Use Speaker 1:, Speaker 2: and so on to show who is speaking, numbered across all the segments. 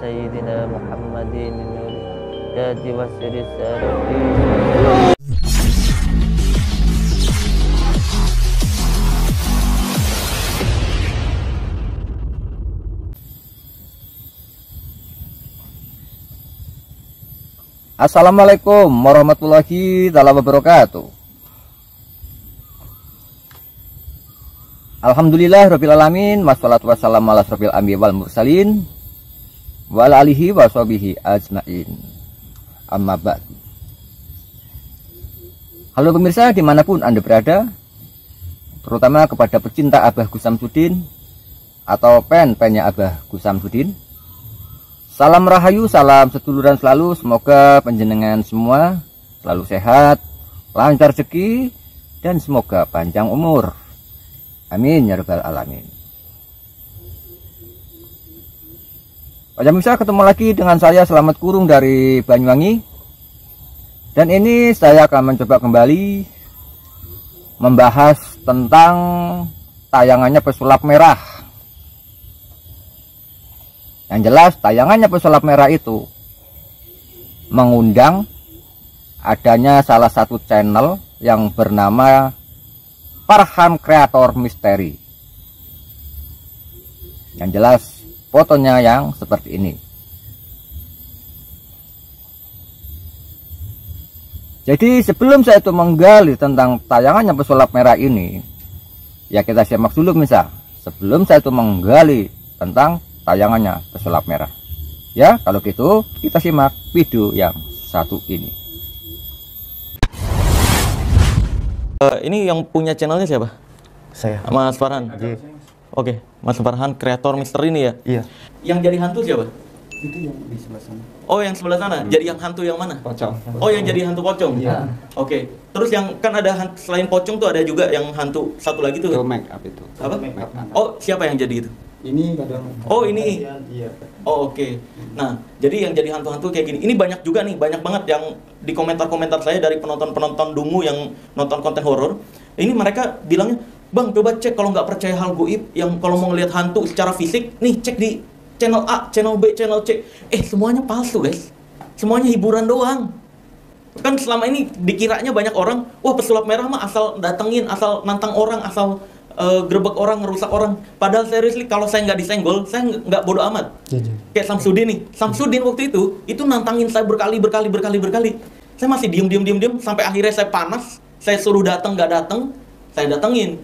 Speaker 1: sayyidina Muhammadin jadi wasiri sarafi.
Speaker 2: Assalamualaikum warahmatullahi wabarakatuh. Alhamdulillah rabbil alamin, wassalatu wassalamu ala asrofil anbiya wal mursalin wa ala alihi wa sahbihi ajmain. Amma ba'du. Halo pemirsa dimanapun Anda berada, terutama kepada pecinta Abah Gus Samsudin atau pen-pennya Abah Gus Samsudin. Salam rahayu, salam seduluran selalu. Semoga panjenengan semua selalu sehat, lancar rezeki, dan semoga panjang umur. Amin ya rabbal alamin. Pada pemirsa, ketemu lagi dengan saya Selamat Kurung dari Banyuwangi. Dan ini saya akan mencoba kembali membahas tentang tayangannya pesulap merah. Yang jelas tayangannya pesulap merah itu mengundang adanya salah satu channel yang bernama Farhan Kreator Misteri. Yang jelas fotonya yang seperti ini. Jadi sebelum saya itu menggali tentang tayangannya pesulap merah ini, ya kita simak dulu misal. Sebelum saya itu menggali tentang tayangannya pesulap merah. Ya, kalau gitu kita simak video yang satu ini.
Speaker 3: Ini yang punya channelnya siapa?
Speaker 4: Saya.
Speaker 3: Mas Farhan. Oke, Mas Farhan Kreator Misteri ini ya?
Speaker 4: Iya.
Speaker 3: Yang jadi hantu siapa?
Speaker 4: Itu yang di sebelah sana.
Speaker 3: Oh, yang sebelah sana. Jadi yang hantu yang mana?
Speaker 4: Pocong.
Speaker 3: Oh, yang jadi hantu pocong.
Speaker 4: Iya.
Speaker 3: Oke. Terus yang kan ada selain pocong tuh ada juga yang hantu satu lagi tuh.
Speaker 4: Itu make up itu.
Speaker 3: Apa?
Speaker 4: Make up.
Speaker 3: Oh, siapa yang jadi itu?
Speaker 4: Ini kadang.
Speaker 3: Oh, ini.
Speaker 4: Iya.
Speaker 3: Oh, oke. Nah, jadi yang jadi hantu-hantu kayak gini. Ini banyak juga nih, banyak banget yang di komentar-komentar saya dari penonton-penonton dungu yang nonton konten horor. Ini mereka bilangnya, "Bang, coba cek kalau nggak percaya hal goib, yang kalau mau ngelihat hantu secara fisik, nih cek di channel A, channel B, channel C." Semuanya palsu, guys. Semuanya hiburan doang. Kan selama ini dikiranya banyak orang, wah pesulap merah mah asal datengin, asal nantang orang, asal gerebek orang, ngerusak orang. Padahal seriously kalau saya nggak disenggol, saya nggak bodo amat. Kayak Samsudin nih. Samsudin waktu itu nantangin saya berkali. Saya masih diem sampai akhirnya saya panas. Saya suruh datang nggak datang, saya datengin.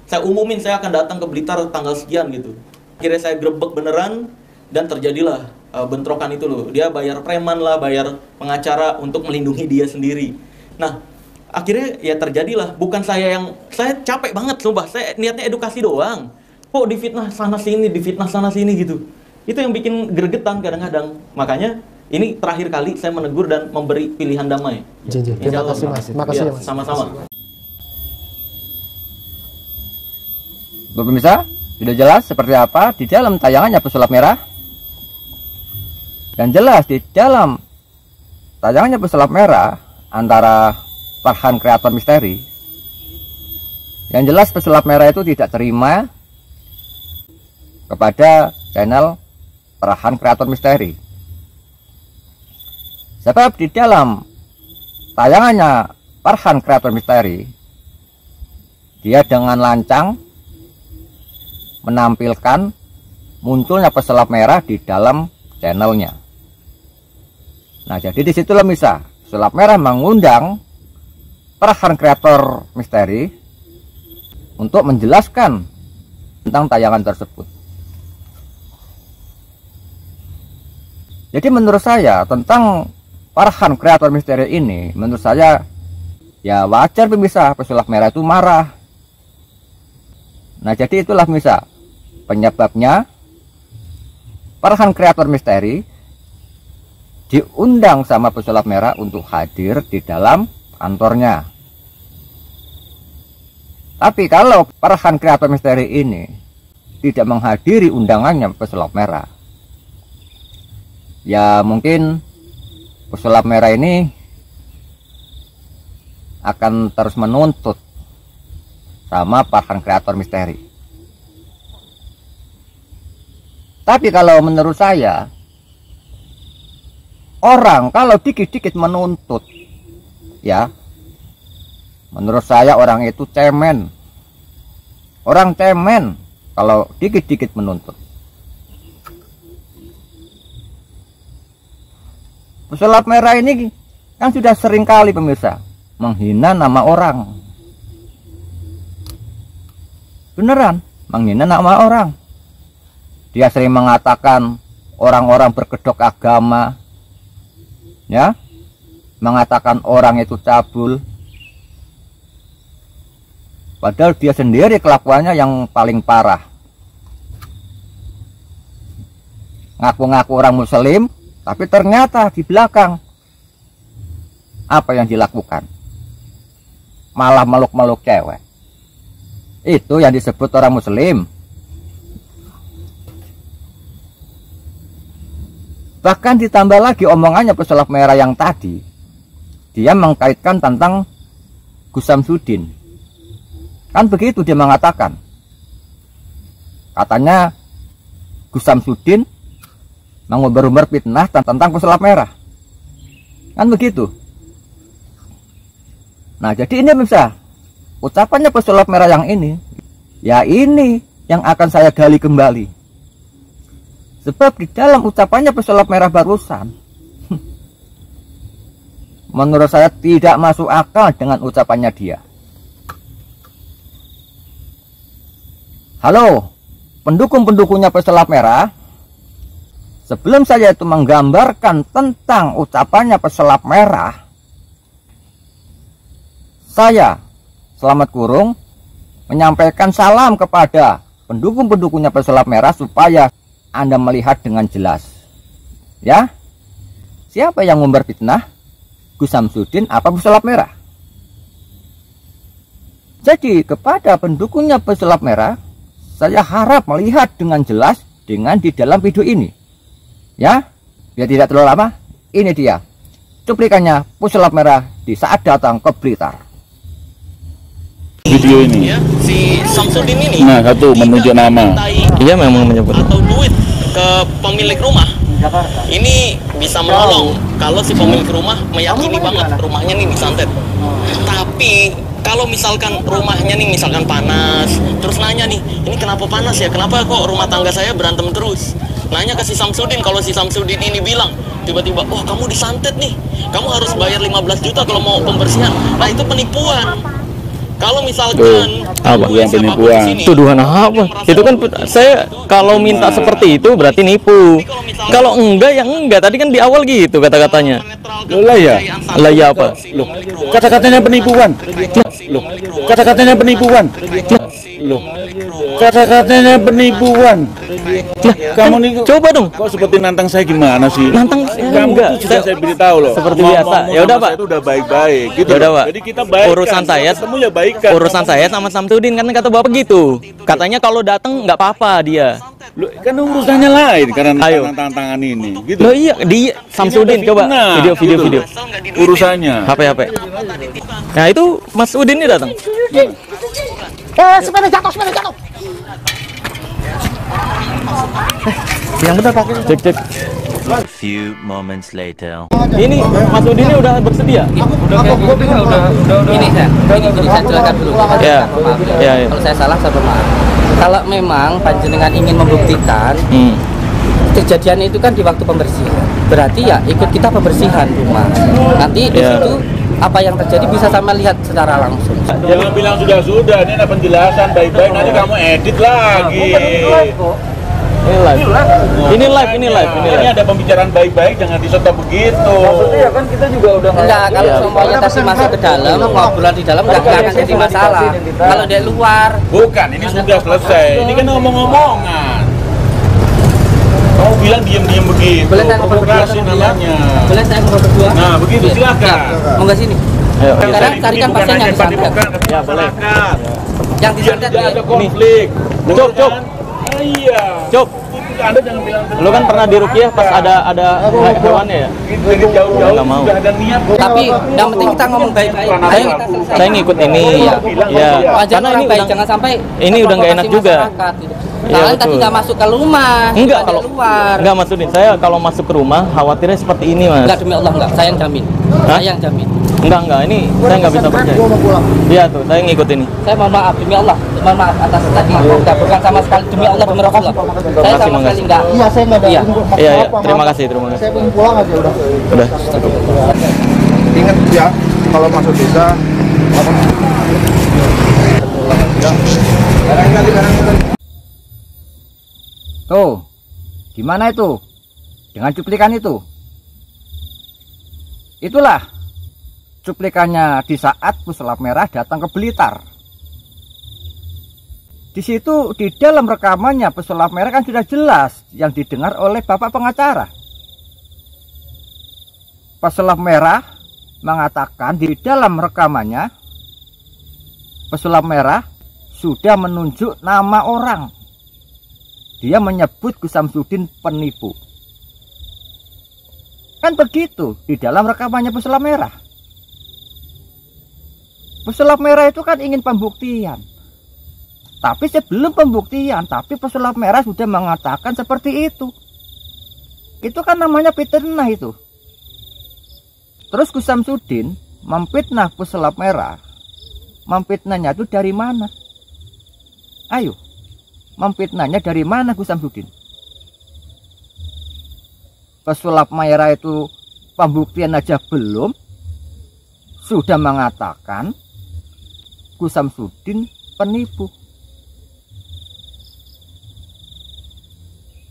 Speaker 3: Saya umumin saya akan datang ke Blitar tanggal sekian gitu. Akhirnya saya gerebek beneran dan terjadilah bentrokan itu loh. Dia bayar preman lah, bayar pengacara untuk melindungi dia sendiri. Nah, akhirnya ya terjadilah. Bukan saya capek banget sumpah. Saya niatnya edukasi doang. Kok difitnah sana sini gitu. Itu yang bikin gregetan kadang-kadang. Makanya ini terakhir kali saya menegur dan memberi pilihan damai.
Speaker 5: Terima kasih Mas. Makasih ya Mas.
Speaker 3: Sama-sama.
Speaker 2: Pemirsa, sudah jelas seperti apa di dalam tayangannya pesulap merah. Dan jelas di dalam tayangannya pesulap merah antara Farhan Kreator Misteri, yang jelas pesulap merah itu tidak terima kepada channel Farhan Kreator Misteri. Sebab di dalam tayangannya Farhan Kreator Misteri, dia dengan lancang menampilkan munculnya pesulap merah di dalam channelnya. Nah, jadi disitulah misal pesulap merah mengundang Farhan Kreator Misteri untuk menjelaskan tentang tayangan tersebut. Jadi menurut saya tentang Farhan Kreator Misteri ini, menurut saya ya wajar pemirsa pesulap merah itu marah. Nah, jadi itulah misal penyebabnya Farhan Kreator Misteri diundang sama pesulap merah untuk hadir di dalam kantornya. Tapi kalau Farhan Kreator Misteri ini tidak menghadiri undangannya pesulap merah, ya mungkin pesulap merah ini akan terus menuntut sama Farhan Kreator Misteri. Tapi kalau menurut saya, orang kalau dikit-dikit menuntut, ya, menurut saya orang itu cemen. Orang cemen kalau dikit-dikit menuntut. Pesulap merah ini kan sudah sering kali pemirsa menghina nama orang. Beneran, menghina nama orang. Dia sering mengatakan orang-orang berkedok agama, ya, mengatakan orang itu cabul. Padahal dia sendiri kelakuannya yang paling parah. Ngaku-ngaku orang muslim, tapi ternyata di belakang apa yang dilakukan? Malah meluk-meluk cewek. Itu yang disebut orang muslim. Bahkan ditambah lagi omongannya pesulap merah yang tadi, dia mengkaitkan tentang Gus Samsudin. Kan begitu dia mengatakan. Katanya Gus Samsudin mengumbar-umbar fitnah tentang pesulap merah. Kan begitu. Nah, jadi ini bisa ucapannya pesulap merah yang ini, ya ini yang akan saya gali kembali. Sebab di dalam ucapannya pesulap merah barusan, menurut saya tidak masuk akal dengan ucapannya dia. Halo, pendukung-pendukungnya pesulap merah, sebelum saya itu menggambarkan tentang ucapannya pesulap merah, saya Selamat Kurung menyampaikan salam kepada pendukung-pendukungnya pesulap merah supaya Anda melihat dengan jelas. Ya, siapa yang ngumbar fitnah? Gus Samsudin apa pesulap merah? Jadi kepada pendukungnya pesulap merah, saya harap melihat dengan jelas dengan di dalam video ini. Ya, biar tidak terlalu lama, ini dia cuplikannya pesulap merah di saat datang ke Blitar.
Speaker 6: Video ini
Speaker 3: Ya, si Samsudin ini
Speaker 6: nah satu menunjuk nama.
Speaker 1: Iya memang menyebut.
Speaker 3: atau duit ke pemilik rumah. Ini bisa menolong kalau si pemilik rumah meyakini banget rumahnya nih disantet. Tapi kalau misalkan rumahnya nih misalkan panas, terus nanya nih, ini kenapa panas ya? Kenapa kok rumah tangga saya berantem terus? Nanya ke si Samsudin, kalau si Samsudin ini bilang tiba-tiba, wah kamu disantet nih, kamu harus bayar 15 juta kalau mau pembersihan. Nah itu penipuan. Kalau misalkan
Speaker 1: Apa?
Speaker 6: Yang penipuan.
Speaker 1: Tuduhan apa? Itu kan saya kalau minta seperti itu berarti nipu. Kalau enggak ya enggak. Tadi kan di awal gitu kata-katanya.
Speaker 6: Lah ya.
Speaker 1: Lah ya apa?
Speaker 6: Loh, kata-katanya penipuan. Loh, kata-katanya penipuan. Loh, kata-katanya penipuan.
Speaker 1: Nah,
Speaker 6: Kamu
Speaker 1: kan
Speaker 6: nih
Speaker 1: coba dong.
Speaker 6: kok seperti nantang saya gimana sih?
Speaker 1: Nantang
Speaker 6: Kamu
Speaker 1: enggak.
Speaker 6: tuh sudah saya beritahu loh.
Speaker 1: Seperti
Speaker 6: Ngomong
Speaker 1: biasa. Ya udah,
Speaker 6: sama
Speaker 1: Pak.
Speaker 6: saya itu udah baik-baik gitu.
Speaker 1: Ya udah,
Speaker 6: loh.
Speaker 1: Pak.
Speaker 6: Jadi kita baik.
Speaker 1: Urusan saya
Speaker 6: ketemu ya baikan.
Speaker 1: Urusan saya sama Samsudin kan kata Bapak gitu. Katanya kalau datang nggak apa-apa dia.
Speaker 6: Loh, kan urusannya lain karena
Speaker 1: Ayo.
Speaker 6: tantangan ini gitu.
Speaker 1: Loh iya, di Samsudin
Speaker 6: Ini udah
Speaker 1: coba
Speaker 6: fitnah,
Speaker 1: video.
Speaker 6: gitu. Urusannya.
Speaker 1: HP. Nah itu Mas Udin ini datang.
Speaker 5: Sepeda jatuh.
Speaker 1: Yang benar pakai. Cek.
Speaker 7: A few moments later.
Speaker 1: Ini Mas Udin ini udah bersedia.
Speaker 8: Ini saya jelaskan dulu.
Speaker 1: Ya. Ya.
Speaker 8: Kalau saya salah saya bermaaf. Kalau memang panjenengan ingin membuktikan kejadian itu kan di waktu pembersihan, berarti ya ikut kita pembersihan rumah. Nanti di
Speaker 1: Ya.
Speaker 8: situ apa yang terjadi bisa sama lihat secara langsung.
Speaker 6: Jangan bilang sudah, ini ada penjelasan baik-baik, nanti kamu edit lagi.
Speaker 1: Ini live.
Speaker 6: Ini ada pembicaraan baik-baik, jangan disetop begitu. Maksudnya kan kita juga udah
Speaker 8: Enggak, kalau semuanya tadi masuk ke dalam, ngobrolan di dalam nggak akan jadi masalah. Kalau di luar,
Speaker 6: Bukan, ini sudah selesai. Ini kan ngomong-ngomongan. Kamu bilang diem-diem begitu.
Speaker 8: boleh saya ngobrol berdua
Speaker 6: Provokasi
Speaker 8: sama dia?
Speaker 6: namanya.
Speaker 8: Boleh saya ngobrol berdua?
Speaker 6: Nah, begitu silakan.
Speaker 8: Mau nggak sini?
Speaker 1: Ayo.
Speaker 8: Sekarang carikan pasien yang disantet.
Speaker 1: Ya boleh.
Speaker 8: Yang
Speaker 6: Biar
Speaker 8: disantet
Speaker 6: tidak ada
Speaker 8: nih.
Speaker 6: konflik.
Speaker 1: Cuk.
Speaker 6: Iya.
Speaker 1: Cuk.
Speaker 6: Itu Anda jangan bilang.
Speaker 1: Lu kan pernah di Rukiah pas ada hewannya ya?
Speaker 6: Itu jauh-jauh
Speaker 1: Nggak mau.
Speaker 6: sudah ada niat.
Speaker 8: Tapi yang penting kita ngomong baik-baik. Ayo kita selesai.
Speaker 1: Saya ngikut ini. Ya.
Speaker 8: Wajar
Speaker 1: Karena
Speaker 8: orang
Speaker 1: ini
Speaker 8: baik,
Speaker 1: udah
Speaker 8: jangan sampai
Speaker 1: ini udah nggak enak
Speaker 8: memprovokasi
Speaker 1: juga.
Speaker 8: masyarakat, gitu. Kalian tadi nggak masuk ke rumah.
Speaker 1: Enggak,
Speaker 8: cuma
Speaker 1: kalau
Speaker 8: di luar.
Speaker 1: enggak maksudin saya kalau masuk ke rumah khawatirnya seperti ini, Mas.
Speaker 8: Enggak, demi Allah enggak. Saya yang jamin.
Speaker 1: Hah?
Speaker 8: Saya yang jamin.
Speaker 1: Enggak, ini saya nggak bisa percaya. Iya tuh, saya ngikut ini.
Speaker 8: Saya mohon maaf demi Allah. Mohon maaf atas tadi. Enggak, bukan sama sekali demi Allah demi Rasulullah. Saya sama sekali enggak.
Speaker 5: Iya, saya nggak ada.
Speaker 8: Iya.
Speaker 1: Iya, iya, terima kasih.
Speaker 5: Saya pengen pulang aja udah.
Speaker 1: Udah, cukup.
Speaker 6: Ingat ya, kalau masuk desa
Speaker 2: Tuh, gimana itu? Dengan cuplikan itu? Itulah cuplikannya di saat Pusulap Merah datang ke Blitar. Di situ di dalam rekamannya Pusulap Merah kan sudah jelas yang didengar oleh Bapak pengacara. Pusulap Merah mengatakan di dalam rekamannya Pusulap Merah sudah menunjuk nama orang. Dia menyebut Gus Samsudin penipu. Kan begitu di dalam rekamannya Pusulap Merah. Pusulap Merah itu kan ingin pembuktian. Tapi sebelum pembuktian, tapi Pusulap Merah sudah mengatakan seperti itu. Itu kan namanya fitnah itu. Terus Gus Samsudin memfitnah Pusulap Merah. Memfitnahnya itu dari mana? Ayo, memfitnahnya dari mana Gus Samsudin? Pusulap Merah itu pembuktian aja belum, sudah mengatakan Gus Samsudin penipu.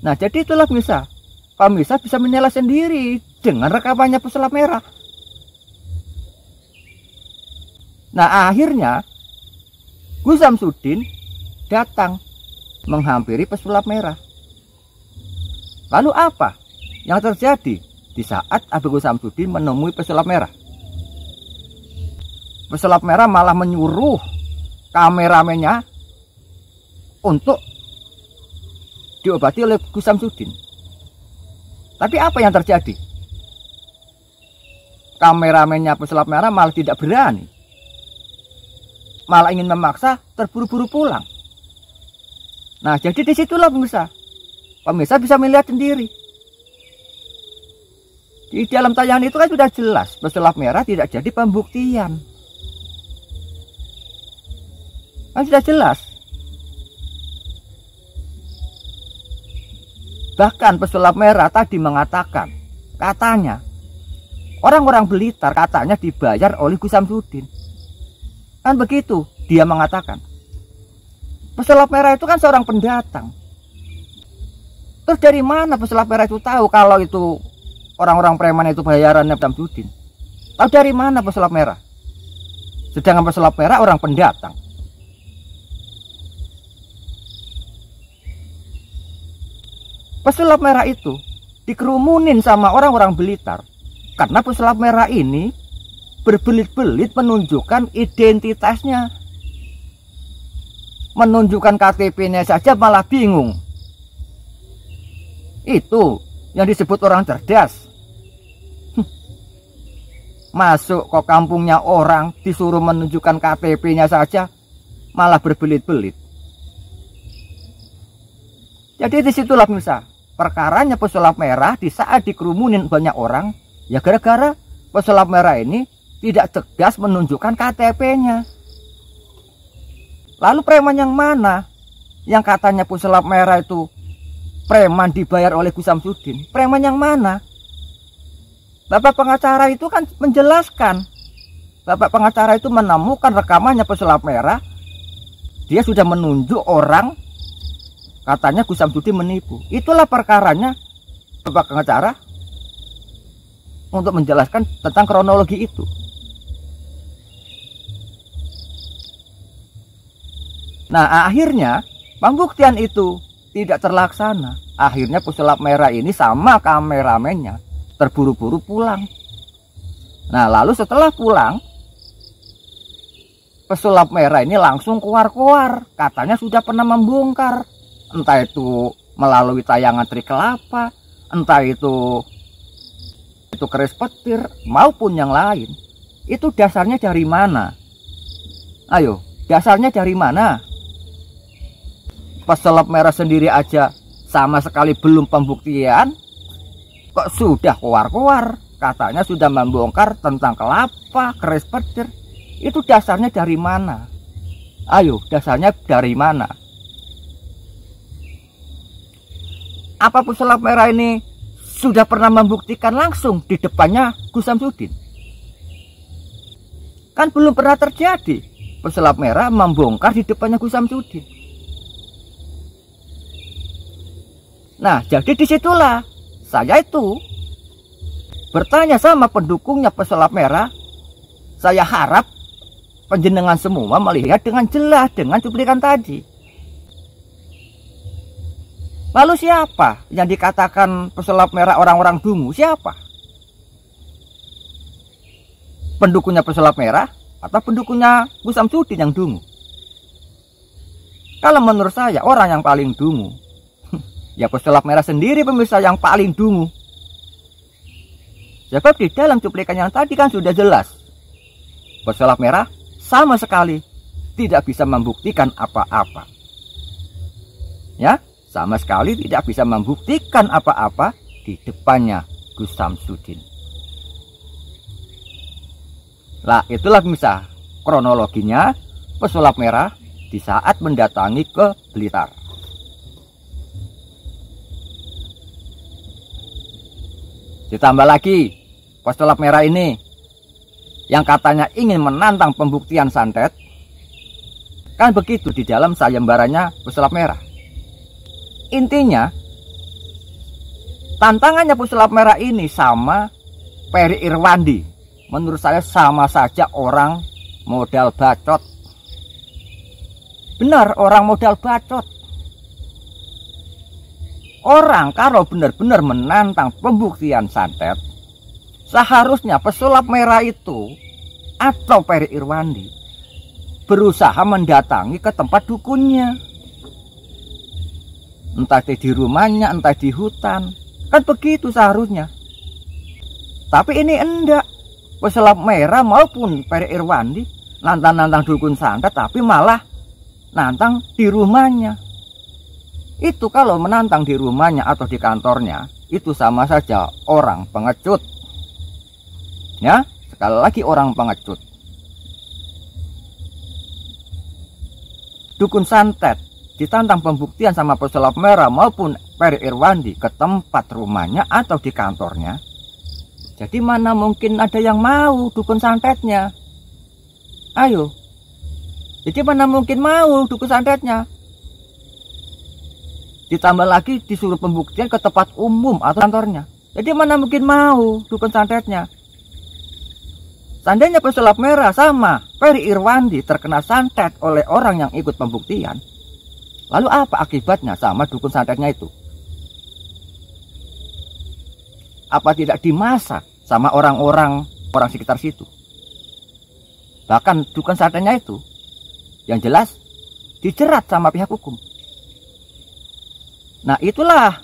Speaker 2: Nah, jadi itulah pemirsa bisa menilai sendiri dengan rekamannya Pusulap Merah. Nah, akhirnya Gus Samsudin datang menghampiri Pusulap Merah. Lalu apa yang terjadi di saat Gus Samsudin menemui Pusulap Merah? Pusulap Merah malah menyuruh kameramennya untuk diobati oleh Gus Samsudin. Tapi apa yang terjadi? Kameramennya Pusulap Merah malah tidak berani. Malah ingin memaksa terburu-buru pulang. Nah, jadi disitulah pemirsa bisa melihat sendiri. Di dalam tayangan itu kan sudah jelas Pusulap Merah tidak jadi pembuktian. Kan sudah jelas. Bahkan Pusulap Merah tadi mengatakan, katanya orang-orang Blitar katanya dibayar oleh Gus Samsudin. Kan begitu dia mengatakan. Pusulap Merah itu kan seorang pendatang. Terus dari mana Pusulap Merah itu tahu kalau itu orang-orang preman itu bayarannya Samsudin? Tahu dari mana Pusulap Merah? Sedangkan Pusulap Merah orang pendatang. Pusulap Merah itu dikerumunin sama orang-orang Blitar karena Pusulap Merah ini berbelit-belit menunjukkan identitasnya. Menunjukkan KTP-nya saja malah bingung. Itu yang disebut orang cerdas. Masuk ke kampungnya orang disuruh menunjukkan KTP-nya saja malah berbelit-belit. Jadi disitulah perkaranya Pusulap Merah di saat dikerumunin banyak orang, ya gara-gara Pusulap Merah ini tidak tegas menunjukkan KTP-nya. Lalu preman yang mana yang katanya Pusulap Merah itu preman dibayar oleh Gus Samsudin? Preman yang mana? Bapak pengacara itu kan menjelaskan. Bapak pengacara itu menemukan rekamannya Pusulap Merah. Dia sudah menunjuk orang katanya Gus Samsudin menipu. Itulah perkaranya Bapak pengacara untuk menjelaskan tentang kronologi itu. Nah, akhirnya pembuktian itu tidak terlaksana. Akhirnya Pusulap Merah ini sama kameramennya terburu-buru pulang. Nah, lalu setelah pulang, Pusulap Merah ini langsung keluar-keluar. Katanya sudah pernah membongkar. Entah itu melalui tayangan Trik Kelapa, entah itu keris petir, maupun yang lain. Itu dasarnya dari mana? Ayo, dasarnya dari mana? pesulap merah sendiri aja sama sekali belum pembuktian, kok sudah keluar-keluar katanya sudah membongkar tentang kelapa, keris petir. Itu dasarnya dari mana? Ayo, dasarnya dari mana? Apa pesulap merah ini sudah pernah membuktikan langsung di depannya Gus Samsudin? Kan belum pernah terjadi pesulap merah membongkar di depannya Gus Samsudin. Nah, jadi disitulah saya itu bertanya sama pendukungnya pesulap merah. Saya harap panjenengan semua melihat dengan jelas dengan cuplikan tadi. Lalu siapa yang dikatakan pesulap merah orang-orang dungu? Siapa? Pendukungnya pesulap merah atau pendukungnya Gus Samsudin yang dungu? Kalau menurut saya orang yang paling dungu ya pesulap merah sendiri, pemirsa, yang paling dungu. Sebab di dalam cuplikan yang tadi kan sudah jelas pesulap merah sama sekali tidak bisa membuktikan apa-apa. Ya, sama sekali tidak bisa membuktikan apa-apa di depannya Gus Samsudin. Lah, itulah pemirsa kronologinya pesulap merah di saat mendatangi ke Blitar. Ditambah lagi pesulap merah ini yang katanya ingin menantang pembuktian santet. Kan begitu di dalam sayembaranya pesulap merah. Intinya tantangannya pesulap merah ini sama Peri Irwandi. Menurut saya sama saja orang modal bacot. Benar, orang modal bacot. Orang kalau benar-benar menantang pembuktian santet, seharusnya pesulap merah itu atau Peri Irwandi berusaha mendatangi ke tempat dukunnya. Entah di rumahnya, entah di hutan. Kan begitu seharusnya. Tapi ini enggak. Pesulap merah maupun Peri Irwandi nantang-nantang dukun santet, tapi malah nantang di rumahnya. Itu kalau menantang di rumahnya atau di kantornya, itu sama saja orang pengecut. Ya, sekali lagi orang pengecut. Dukun santet ditantang pembuktian sama pesulap merah maupun Peri Irwandi ke tempat rumahnya atau di kantornya. Jadi mana mungkin ada yang mau dukun santetnya? Ayo. Jadi mana mungkin mau dukun santetnya? Ditambah lagi disuruh pembuktian ke tempat umum atau kantornya. Jadi mana mungkin mau dukun santetnya? Seandainya pesulap merah sama Peri Irwandi terkena santet oleh orang yang ikut pembuktian, lalu apa akibatnya sama dukun santetnya itu? Apa tidak dimasak sama orang sekitar situ? Bahkan dukun santetnya itu yang jelas dijerat sama pihak hukum. Nah, itulah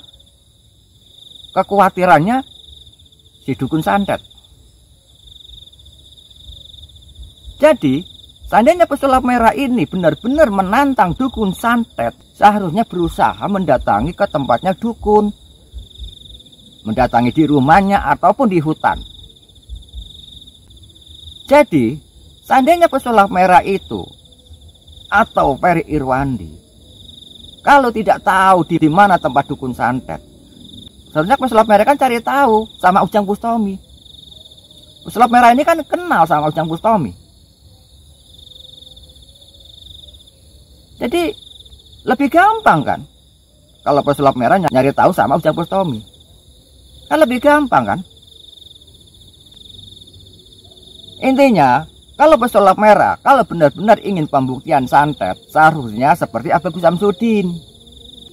Speaker 2: kekhawatirannya si dukun santet. Jadi, seandainya pesulap merah ini benar-benar menantang dukun santet, seharusnya berusaha mendatangi ke tempatnya dukun, mendatangi di rumahnya ataupun di hutan. Jadi, seandainya pesulap merah itu atau Peri Irwandi kalau tidak tahu di mana tempat dukun santet, seharusnya pesulap merah kan cari tahu sama Ujang Bustomi. Pesulap merah ini kan kenal sama Ujang Bustomi. Jadi lebih gampang kan kalau pesulap merah nyari tahu sama Ujang Bustomi. Kan lebih gampang kan? Intinya, kalau pesulap merah, kalau benar-benar ingin pembuktian santet, seharusnya seperti Abah Gus Samsudin.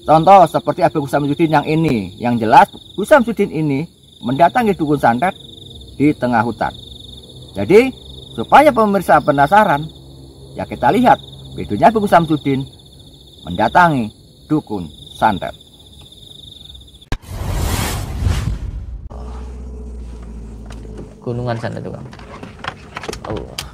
Speaker 2: Contoh seperti Abah Gus Samsudin yang ini, yang jelas Gus Samsudin ini mendatangi dukun santet di tengah hutan. Jadi supaya pemirsa penasaran, ya kita lihat videonya Abah Gus Samsudin mendatangi dukun santet.
Speaker 1: Gunungan sana tuh, Bang. Oh.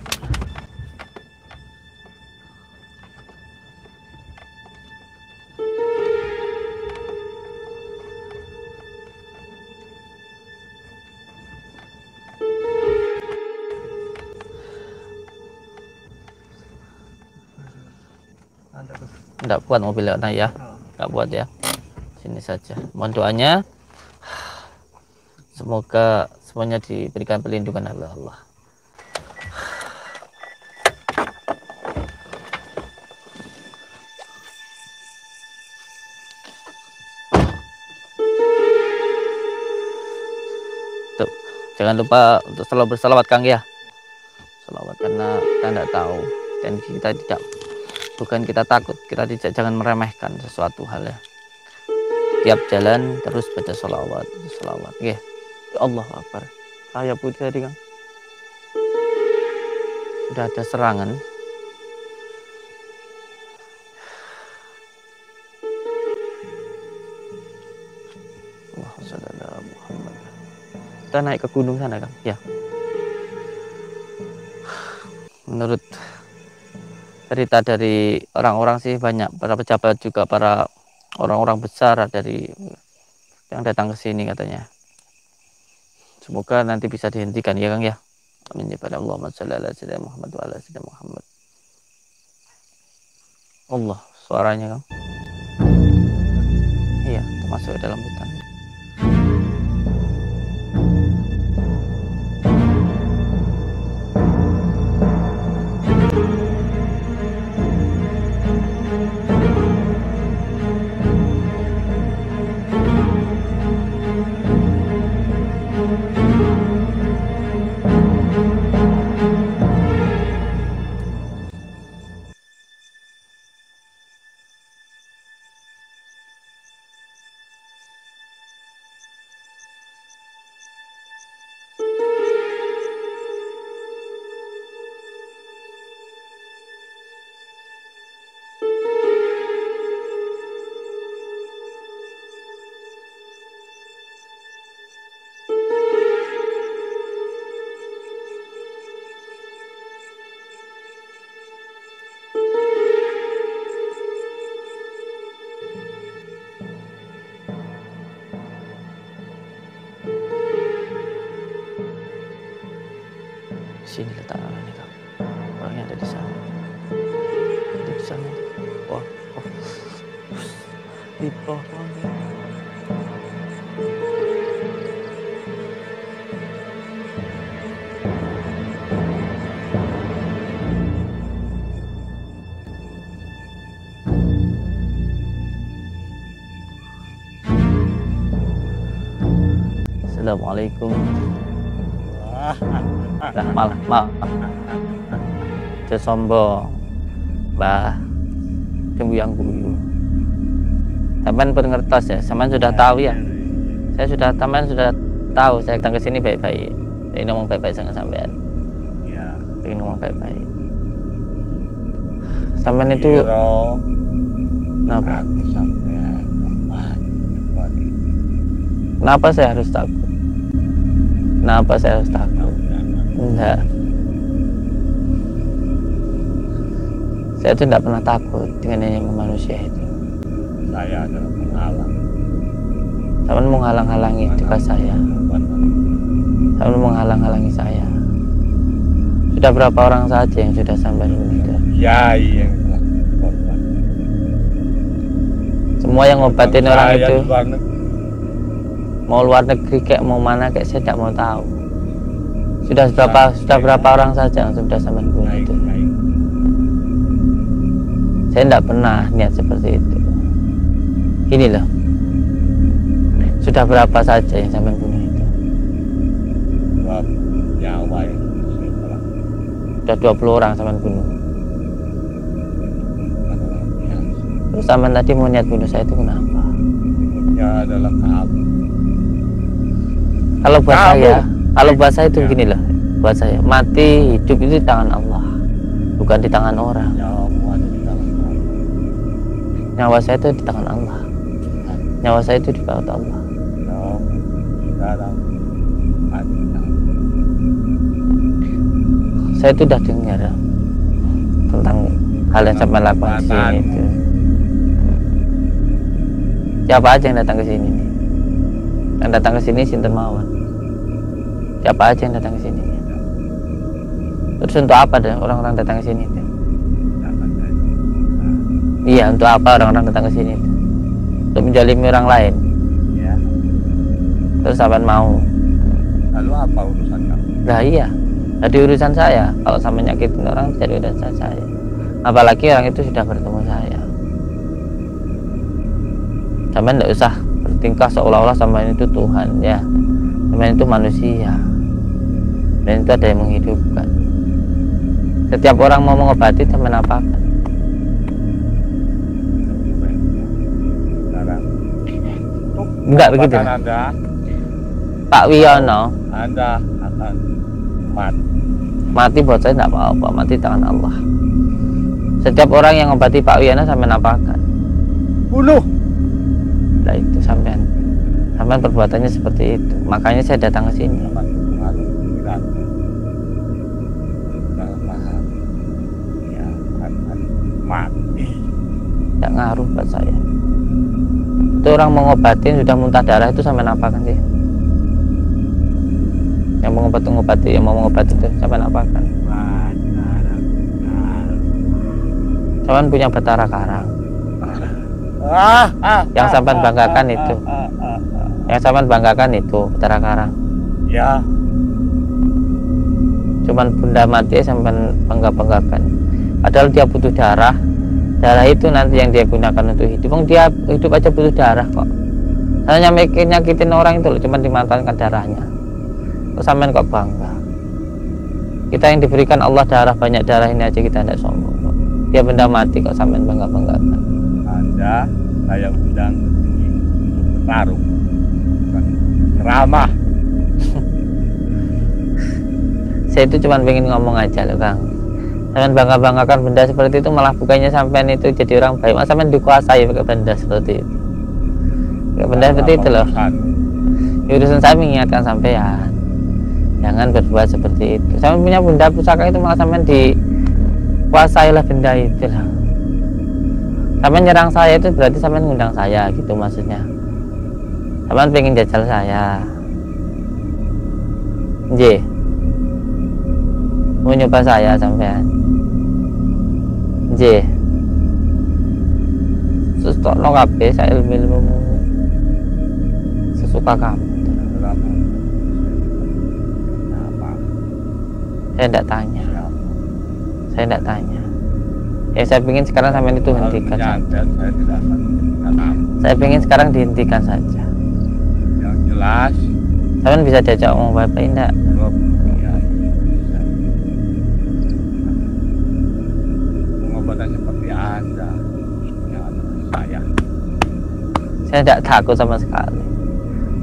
Speaker 8: Enggak kuat mobilnya nah ya. Enggak kuat ya. Sini saja. Mohon doanya. Semoga semuanya diberikan perlindungan oleh Allah. Tuh, jangan lupa untuk selalu bersalawat Kang ya. Salawat karena kita tidak tahu dan kita tidak bukan kita takut, kita tidak jangan meremehkan sesuatu hal ya. Tiap jalan terus baca salawat ya. Ya Allah Akbar. Saya putih tadi Kang. Sudah ada serangan. Kita naik ke gunung sana Kang ya. Menurut cerita dari orang-orang sih banyak para pejabat juga para orang-orang besar dari yang datang ke sini katanya. Semoga nanti bisa dihentikan ya Kang ya. Amin ya pada Allahumma shalli ala sayyidina Muhammad wa ala sayyidina Muhammad. Allah suaranya Kang. Iya, termasuk dalam hutan. Sini letak orangnya Kang. Orangnya ada di sana. Ada di sana. Wah, di pohon. Assalamualaikum. Malah Jangan sombong Mbah yang guyu sampean pun ngertos ya, sampean sudah tahu ya. Sampean sudah tahu saya datang ke sini baik-baik. Saya ngomong baik-baik sama sampean. Iya. Saya ngomong baik-baik. Sampean itu kenapa? Kenapa saya harus takut? Kenapa saya harus takut? Enggak. Saya itu tidak pernah takut dengan yang manusia itu.
Speaker 6: Saya adalah penghalang.
Speaker 8: Sampean menghalang-halangi tugas saya. Sampean menghalang-halangi saya. Sudah berapa orang saja yang sudah sampai meninggal?
Speaker 6: Kiai yang telah korban.
Speaker 8: Semua yang ngobatin orang itu. Mau luar negeri kayak mau mana kayak saya tidak mau tahu. Sudah berapa orang saja yang sudah sampai bunuh itu. Saya tidak pernah niat seperti itu. Gini loh. Sudah berapa saja yang sampai bunuh itu?
Speaker 6: Nyawa yang
Speaker 8: sudah 20 orang sampai bunuh. Terus sampai tadi mau niat bunuh saya itu kenapa?
Speaker 6: Ya adalah kamu.
Speaker 8: Kalau buat saya itu begini loh, buat saya mati hidup itu di tangan Allah, bukan di tangan orang. Nyawa saya itu di tangan Allah. Nyawa saya itu di bawah Allah. Saya itu sudah dengar tentang hal yang sampai lakukan di sini itu. Siapa aja yang datang ke sini nih? Yang datang ke sini sinten mawon. Siapa aja yang datang ke sini? Terus untuk apa deh orang-orang datang ke sini? Iya, untuk apa orang-orang datang ke sini? Untuk menjalimi orang lain.
Speaker 6: Ya.
Speaker 8: Terus sampean mau?
Speaker 6: Lalu apa urusan kamu?
Speaker 8: Lah iya, jadi urusan saya. Kalau sampai nyakitin orang jadi urusan saya. Apalagi orang itu sudah bertemu saya. Sampean tidak usah bertingkah seolah-olah sampean itu Tuhan ya. Sampean itu manusia. Dan itu ada yang menghidupkan. Setiap orang mau mengobati sampean apakan? Enggak begitu.
Speaker 6: Anda,
Speaker 8: Pak Wiono,
Speaker 6: Anda akan mati.
Speaker 8: mati buat saya tidak apa-apa, mati tangan Allah. Setiap orang yang ngobati Pak Wiono sampean apakan?
Speaker 6: Bunuh.
Speaker 8: Nah itu sampean perbuatannya seperti itu. Makanya saya datang ke sini.
Speaker 6: Ya, akan mati.
Speaker 8: Tidak ngaruh buat saya. Itu orang mau ngobatin sudah muntah darah itu sampean apakan sih? Yang mau ngobati, yang mau mengobati itu sampean apakan? Sampean punya Batara Karang. Yang sampean banggakan itu. Yang sampean banggakan itu Batara Karang.
Speaker 6: Ya.
Speaker 8: Cuman benda mati sampean banggakan. Padahal dia butuh darah. Darah itu nanti yang dia gunakan untuk hidup. Dia hidup aja butuh darah kok. Hanya nyakitin orang itu loh, cuman dimanfaatkan darahnya. Kok sampean kok bangga? Kita yang diberikan Allah darah, banyak darah ini aja kita tidak sombong kok. Dia benda mati kok sampean banggakan.
Speaker 6: Anda saya undang ke sini untuk bertarung, bukan ceramah.
Speaker 8: Saya itu cuma pengen ngomong aja loh Kang. Sampean bangga-banggakan benda seperti itu, malah bukannya sampean itu jadi orang baik, malah sampean dikuasai pakai benda seperti itu. Pakai benda seperti itu loh. Urusan saya mengingatkan sampean, jangan berbuat seperti itu. Sampean punya benda pusaka itu malah sampean dikuasai lah benda itu lah. Sampean nyerang saya itu berarti sampean ngundang saya gitu maksudnya. Sampean pengen jajal saya. Nggih. Mau nyoba saya sampean. Nggih. Sestokno kabeh saya ilmu sesuka kamu. Saya tidak tanya. Saya tidak tanya. Ya saya ingin sekarang sampean itu hentikan saja. Saya ingin sekarang dihentikan saja.
Speaker 6: Yang jelas.
Speaker 8: Sampean bisa diajak ngomong baik-baik enggak?
Speaker 6: Pengobatan seperti Anda, jangan saya.
Speaker 8: Saya tidak takut sama sekali.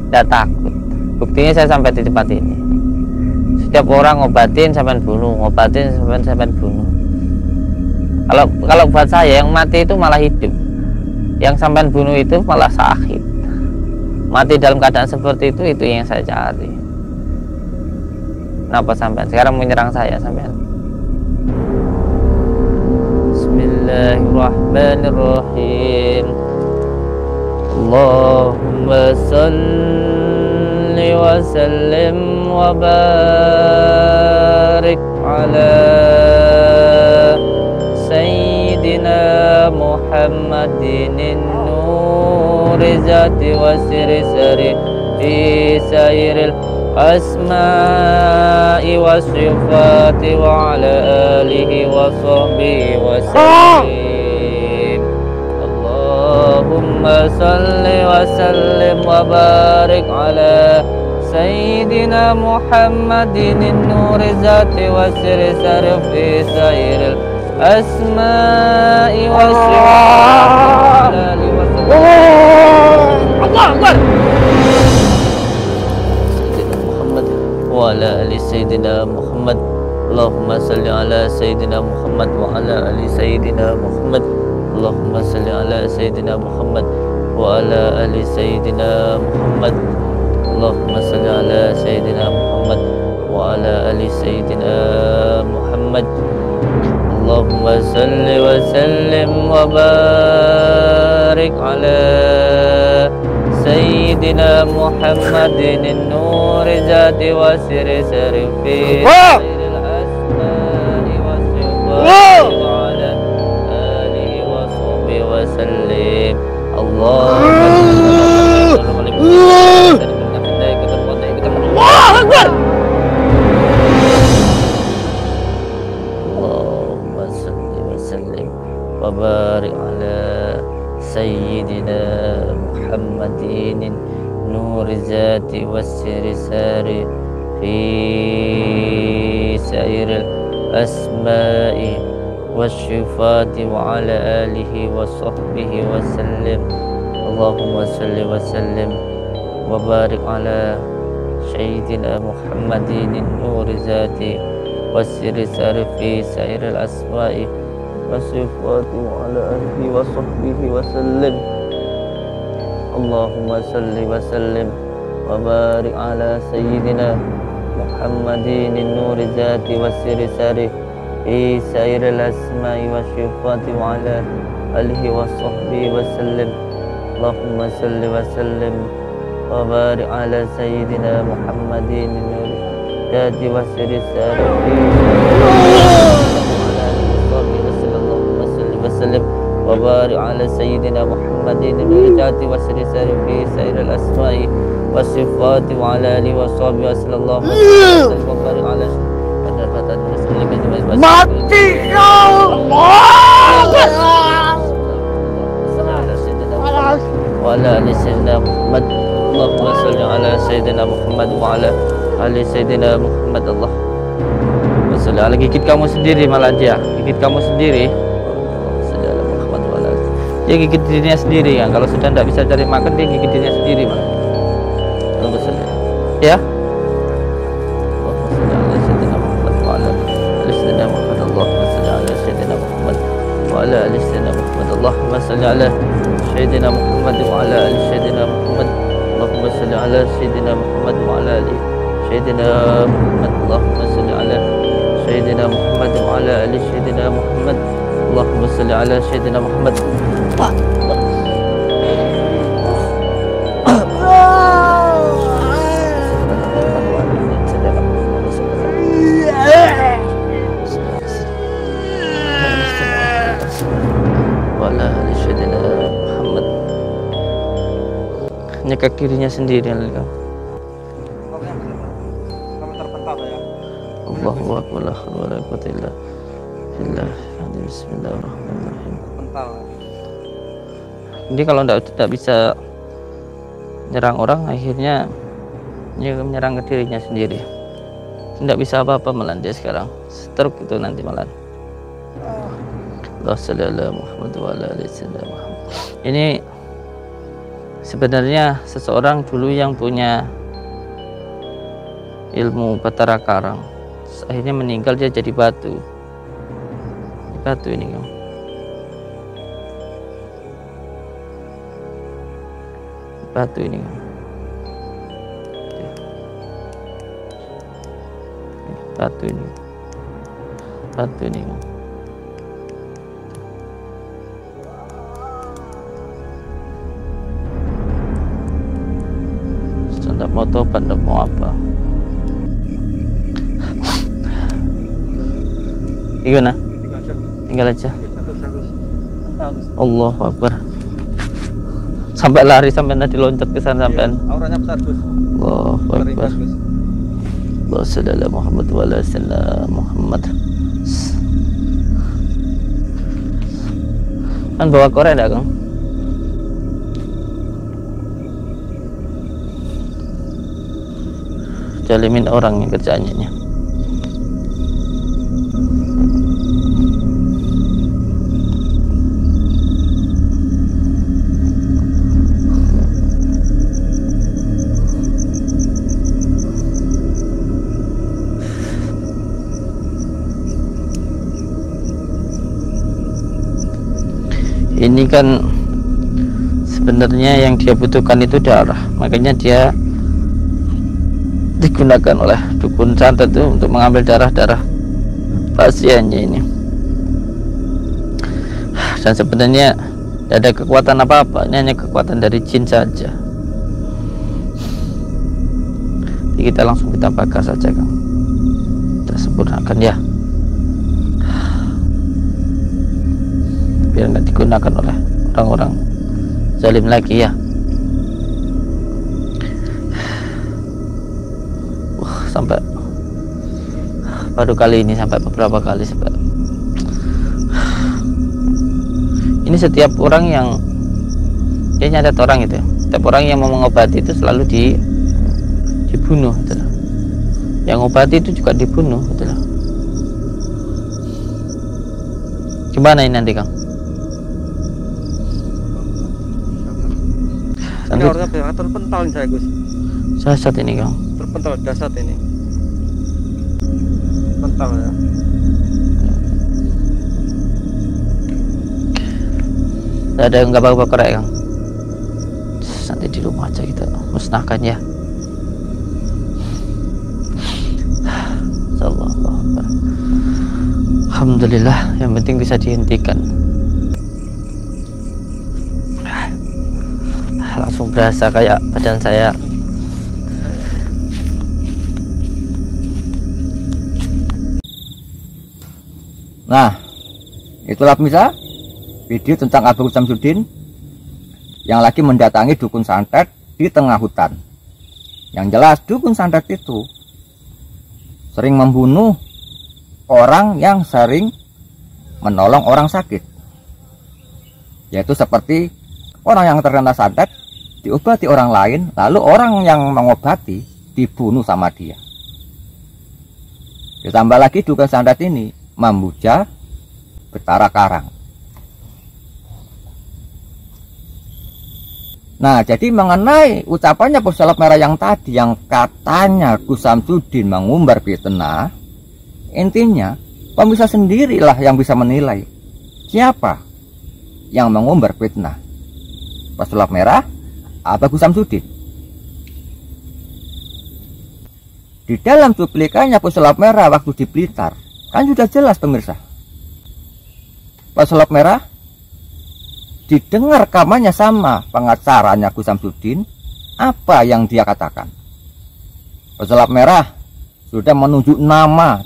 Speaker 8: Tidak takut. Buktinya saya sampai di tempat ini. Setiap orang ngobatin sampean bunuh, ngobatin sampean bunuh. Kalau buat saya yang mati itu malah hidup, yang sampean bunuh itu malah syahid. Mati dalam keadaan seperti itu yang saya cari. Kenapa sampean sekarang menyerang saya sampean? Bismillahirrahmanirrahim. Allahumma salli wa sallim wa barik ala Sayyidina Muhammadin nuri zati wa siri sari fi sairil asma'i wa sifati wa ala alihi wa sahbihi wa sallim. Allahumma salli wa sallim wa barik ala Sayyidina Muhammadin nuri zati wa siri sari fi sairil asma'i wa sifati Allah Akbar. Wa ala ali Sayyidina Muhammad. Allahumma salli ala Sayyidina Muhammad wa ala ali Sayyidina Muhammad. Allahumma salli ala Sayyidina Muhammad wa ala ali Sayyidina Muhammad. Allahumma salli ala Sayyidina Muhammad wa ala ali Sayyidina Muhammad. Allahumma salli wa sallim wa barik ala Sayyidina Muhammadin nuri zati wa siri sari fi sairil asma'i wa sifati wa ala alihi wa sahbihi Allahumma salli wa sallim wa barik ala sayyidina Muhammadin nur zati wasiri sari fi sairil asma'i wasyifati wa ala alihi wa sahbihi wa sallim. Allahumma salli wa sallim wa barik ala sayyidina Muhammadin nur zati wasiri sari fi sairil asma'i wasyifati wa ala alihi wa sahbihi wa sallim. Allahumma salli wa sallim wa barik ala sayyidina Muhammadin nur zati wasiri sari fi sairil asma'i wasyifati wa ala alihi wa sahbihi wa sallim. Allahumma salli wa sallim wa barik ala sayyidina Muhammadin nur zati wasiri sari fi wa barik ala sayyidina Muhammadin al-jati wa sari fi sair al-asma'i wa sifati wa ala alihi wa sahbihi wa sallallahu wa barik ala pada mati Allah wa ala ali sayyidina Muhammad. Allahumma salli ala sayyidina Muhammad wa ala ali sayyidina Muhammad. Allah salli ala gigit kamu sendiri, malah dia gigit kamu sendiri. Dia gigit dirinya sendiri kan, kalau sudah tidak bisa cari makan dia gigit dirinya sendiri malah. Ya. Allahumma salli ala sayyidina Muhammad wa ala ali sayyidina Muhammad. Allahumma salli ala sayyidina Muhammad wa ala ali sayyidina Muhammad. Allahumma salli ala sayyidina Muhammad wa ala ali sayyidina Muhammad. Allahumma salli ala sayyidina Muhammad wa ala ali sayyidina Muhammad. Allahumma salli ala sayyidina Muhammad wa ala ali sayyidina Muhammad. Allahumma salli ala sayyidina Muhammad. Nyekak dirinya sendiri. Allahu akbar, la haula wala quwwata illa billah. Bismillahirrahmanirrahim. Jadi kalau tidak bisa menyerang orang, akhirnya dia menyerang ke dirinya sendiri. Tidak bisa apa-apa malah dia sekarang stroke itu nanti malah. Allah sallallahu Muhammad wa ala alihi wasallam. Ini sebenarnya seseorang dulu yang punya ilmu batara karang, akhirnya meninggal dia jadi batu. Batu ini kan. Batu ini kan. Batu ini. Batu ini kan. Tidak mau tobat, tidak mau apa. Gimana? Tinggal aja. Allahu Akbar. Sampai lari, sampai tadi loncat ke sana sampai.
Speaker 2: Auranya besar, Gus.
Speaker 8: Allahu Akbar. Allahumma shalli ala Muhammad wa ala sayyidina Muhammad. Kan bawa korek enggak, Kang? Jalimin orang yang kerjaannya ini. Ini kan sebenarnya yang dia butuhkan itu darah, makanya dia digunakan oleh dukun santet itu untuk mengambil darah-darah pasiennya ini. Dan sebenarnya tidak ada kekuatan apa-apa, ini hanya kekuatan dari jin saja. Jadi kita langsung kita bakar saja, Kang. Kita sempurnakan ya, biar nggak digunakan oleh orang-orang zalim lagi ya. Sampai baru kali ini, sampai beberapa kali sampai ini setiap orang yang dia nyatet orang itu, setiap orang yang mau mengobati itu selalu dibunuh gitu loh. Yang ngobati itu juga dibunuh gitu loh. Gimana ini nanti Kang?
Speaker 9: Ini orangnya terpental nih saya Gus.
Speaker 8: Saat ini Kang.
Speaker 9: Terpental dasar ini. Terpental ya.
Speaker 8: Tidak ada yang nggak bawa korek Kang. Nanti di rumah aja kita musnahkan ya. Alhamdulillah, yang penting bisa dihentikan. Langsung berasa kayak badan saya.
Speaker 2: Nah, itulah pemirsa video tentang Abah Gus Samsudin yang lagi mendatangi dukun santet di tengah hutan. Yang jelas dukun santet itu sering membunuh orang yang sering menolong orang sakit, yaitu seperti orang yang terkena santet diobati orang lain, lalu orang yang mengobati dibunuh sama dia. Ditambah lagi dukun santet ini memuja Betara Karang. Nah, jadi mengenai ucapannya pesulap merah yang tadi, yang katanya Gus Samsudin mengumbar fitnah, intinya pemirsa sendirilah yang bisa menilai siapa yang mengumbar fitnah, pesulap merah apa Gus Samsudin. Di dalam cuplikannya pesulap merah waktu di Blitar kan sudah jelas pemirsa, pesulap merah didengar rekamannya sama pengacaranya Gus Samsudin. Apa yang dia katakan? Pesulap merah sudah menunjuk nama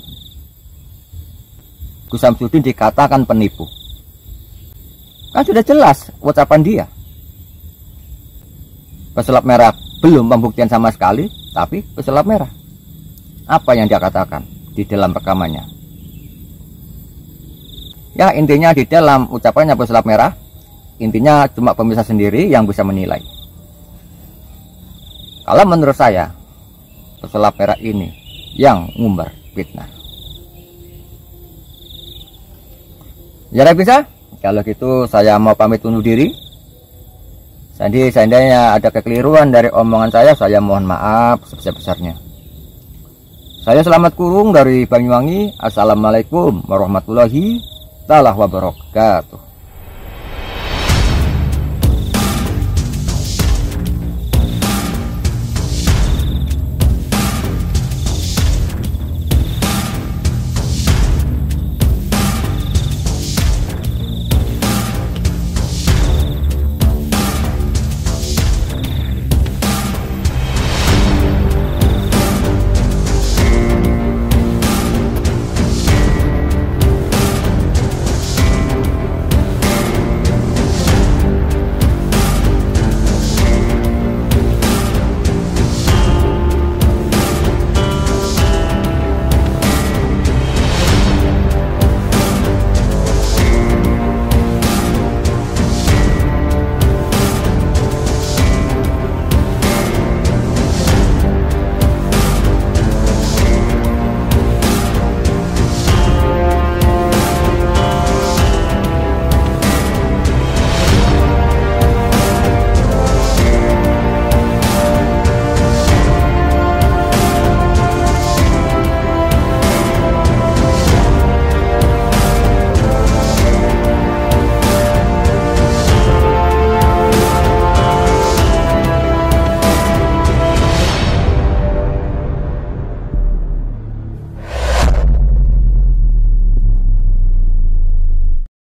Speaker 2: Gus Samsudin dikatakan penipu. Kan sudah jelas ucapan dia. Pesulap merah belum pembuktian sama sekali, tapi pesulap merah apa yang dia katakan di dalam rekamannya? Ya, intinya di dalam ucapannya pesulap merah, intinya cuma pemirsa sendiri yang bisa menilai. Kalau menurut saya, pesulap merah ini yang ngumbar fitnah. Ya bisa, kalau gitu saya mau pamit undur diri. Jadi seandainya ada kekeliruan dari omongan saya mohon maaf sebesar-besarnya. Saya Selamat Kurung dari Banyuwangi. Assalamualaikum warahmatullahi wabarakatuh.